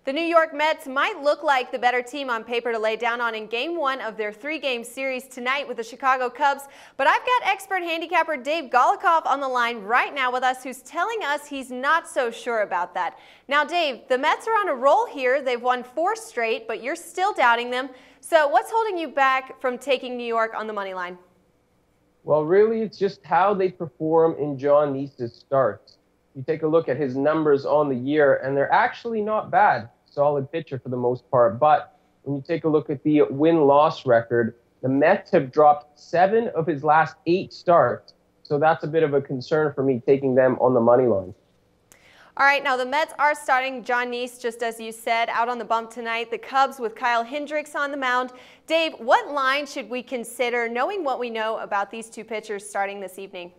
The New York Mets might look like the better team on paper to lay down on in Game 1 of their 3-game series tonight with the Chicago Cubs, but I've got expert handicapper Dave Golikoff on the line right now with us, who's telling us he's not so sure about that. Now, Dave, the Mets are on a roll here. They've won 4 straight, but you're still doubting them. So what's holding you back from taking New York on the money line? Well, really, it's just how they perform in John Neese's starts. You take a look at his numbers on the year, and they're actually not bad. Solid pitcher for the most part. But when you take a look at the win-loss record, the Mets have dropped 7 of his last 8 starts. So that's a bit of a concern for me, taking them on the money line. All right, now the Mets are starting John Neese, just as you said, out on the bump tonight. The Cubs with Kyle Hendricks on the mound. Dave, what line should we consider, knowing what we know about these 2 pitchers starting this evening?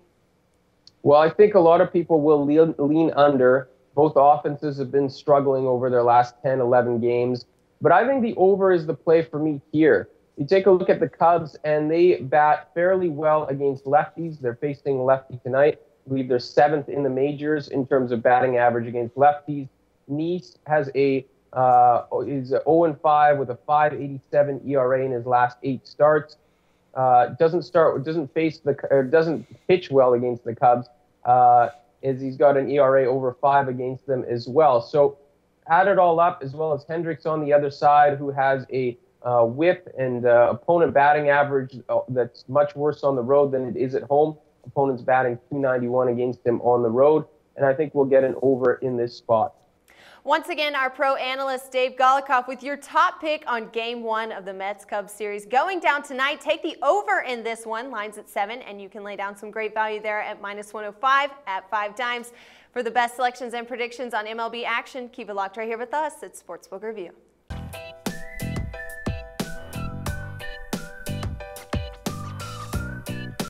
Well, I think a lot of people will lean under. Both offenses have been struggling over their last 10, 11 games. But I think the over is the play for me here. You take a look at the Cubs, and they bat fairly well against lefties. They're facing a lefty tonight. I believe they're 7th in the majors in terms of batting average against lefties. Neese has is 0-5 with a 5.87 ERA in his last 8 starts. Doesn't pitch well against the Cubs, as he's got an ERA over 5 against them as well. So add it all up, as well as Hendricks on the other side, who has a whip and opponent batting average that's much worse on the road than it is at home. Opponents batting .291 against him on the road, and I think we'll get an over in this spot. Once again, our pro analyst Dave Golikoff with your top pick on Game 1 of the Mets-Cubs series going down tonight. Take the over in this one. Line's at 7, and you can lay down some great value there at -105 at 5 times. For the best selections and predictions on MLB action, keep it locked right here with us at Sportsbook Review.